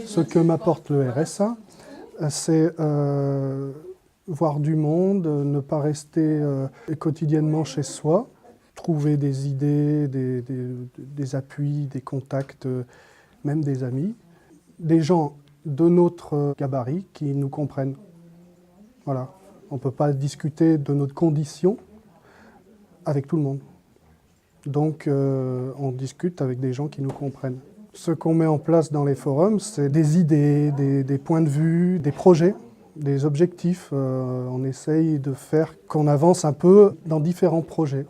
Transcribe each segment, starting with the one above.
Ce que m'apporte le RSA, c'est voir du monde, ne pas rester quotidiennement chez soi, trouver des idées, des appuis, des contacts, même des amis, des gens de notre gabarit qui nous comprennent. Voilà. On ne peut pas discuter de notre condition avec tout le monde. Donc on discute avec des gens qui nous comprennent. Ce qu'on met en place dans les forums, c'est des idées, des points de vue, des projets, des objectifs. On essaye de faire qu'on avance un peu dans différents projets.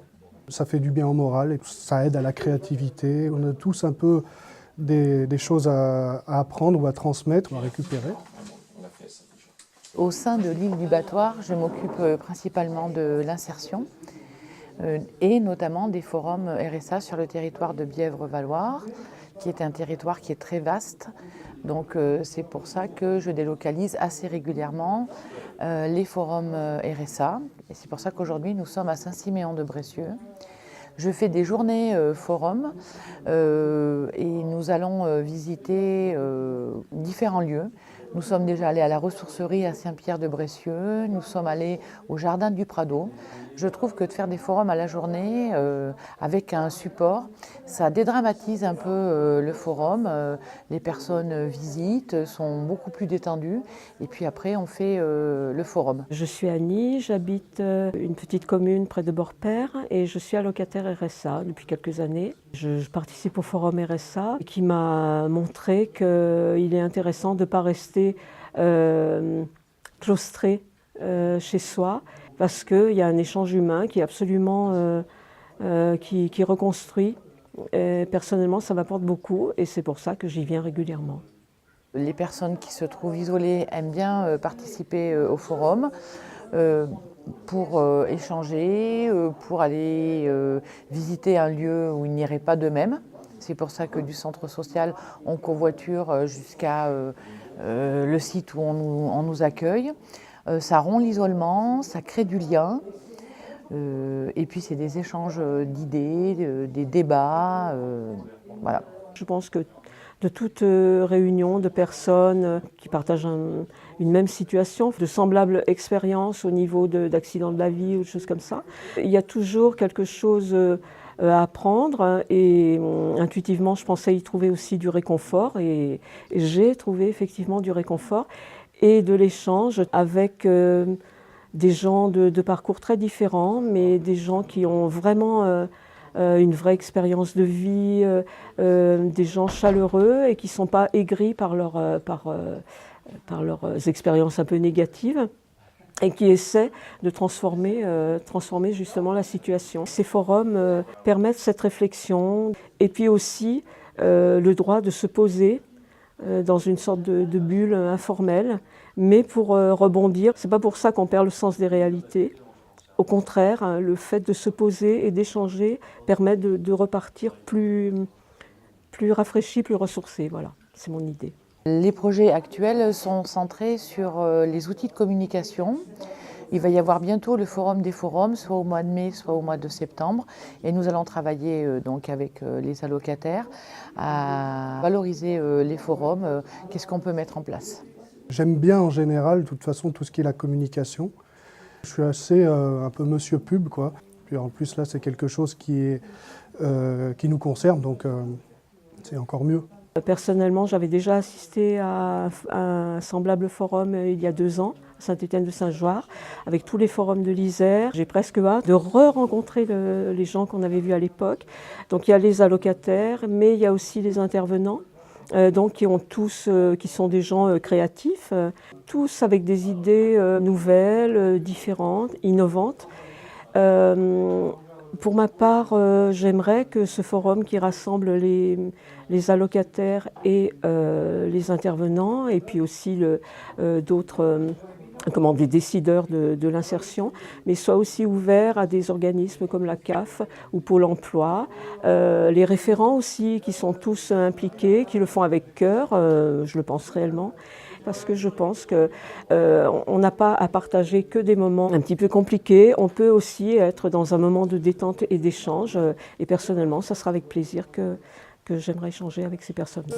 Ça fait du bien au moral et ça aide à la créativité. On a tous un peu des choses à apprendre ou à transmettre ou à récupérer. Au sein de l'île du Battoir, je m'occupe principalement de l'insertion et notamment des forums RSA sur le territoire de Bièvre-Valloire, qui est un territoire qui est très vaste. Donc c'est pour ça que je délocalise assez régulièrement les forums RSA. Et c'est pour ça qu'aujourd'hui nous sommes à Saint-Siméon-de-Brécieux. Je fais des journées forum et nous allons visiter différents lieux. Nous sommes déjà allés à la ressourcerie à Saint-Pierre-de-Brécieux, nous sommes allés au jardin du Prado. Je trouve que de faire des forums à la journée avec un support, ça dédramatise un peu le forum. Les personnes visitent, sont beaucoup plus détendues et puis après on fait le forum. Je suis Annie, j'habite une petite commune près de Borpère et je suis allocataire RSA depuis quelques années. Je participe au forum RSA qui m'a montré qu'il est intéressant de ne pas rester claustré chez soi parce qu'il y a un échange humain qui est absolument qui reconstruit. Et personnellement, ça m'apporte beaucoup et c'est pour ça que j'y viens régulièrement. Les personnes qui se trouvent isolées aiment bien participer au forum pour échanger, pour aller visiter un lieu où ils n'iraient pas d'eux-mêmes. C'est pour ça que du centre social, on covoiture jusqu'à le site où on nous accueille. Ça rompt l'isolement, ça crée du lien. Et puis c'est des échanges d'idées, des débats. Voilà. Je pense que de toute réunion de personnes qui partagent une même situation, de semblables expériences au niveau d'accidents de la vie ou de choses comme ça, il y a toujours quelque chose à apprendre et intuitivement je pensais y trouver aussi du réconfort et j'ai trouvé effectivement du réconfort et de l'échange avec des gens de parcours très différents, mais des gens qui ont vraiment une vraie expérience de vie, des gens chaleureux et qui ne sont pas aigris par leurs expériences un peu négatives et qui essaient de transformer justement la situation. Ces forums permettent cette réflexion et puis aussi le droit de se poser dans une sorte de bulle informelle, mais pour rebondir. C'est pas pour ça qu'on perd le sens des réalités. Au contraire, le fait de se poser et d'échanger permet de repartir plus rafraîchi, plus ressourcé. Voilà, c'est mon idée. Les projets actuels sont centrés sur les outils de communication. Il va y avoir bientôt le forum des forums, soit au mois de mai, soit au mois de septembre. Et nous allons travailler donc avec les allocataires à valoriser les forums. Qu'est-ce qu'on peut mettre en place? J'aime bien en général, de toute façon, tout ce qui est la communication. Je suis assez un peu monsieur pub, quoi. Puis en plus, là, c'est quelque chose qui nous concerne, donc c'est encore mieux. Personnellement, j'avais déjà assisté à un semblable forum il y a 2 ans, à Saint-Étienne-de-Saint-Joire, avec tous les forums de l'Isère. J'ai presque hâte de re-rencontrer les gens qu'on avait vus à l'époque. Donc il y a les allocataires, mais il y a aussi les intervenants. Donc qui sont des gens créatifs, tous avec des idées nouvelles, différentes, innovantes. Pour ma part, j'aimerais que ce forum qui rassemble les allocataires et les intervenants, et puis aussi d'autres des décideurs de l'insertion, mais soit aussi ouvert à des organismes comme la CAF ou Pôle emploi, les référents aussi qui sont tous impliqués, qui le font avec cœur, je le pense réellement, parce que je pense qu'on n'a pas à partager que des moments un petit peu compliqués, on peut aussi être dans un moment de détente et d'échange, et personnellement, ça sera avec plaisir que j'aimerais échanger avec ces personnes-là.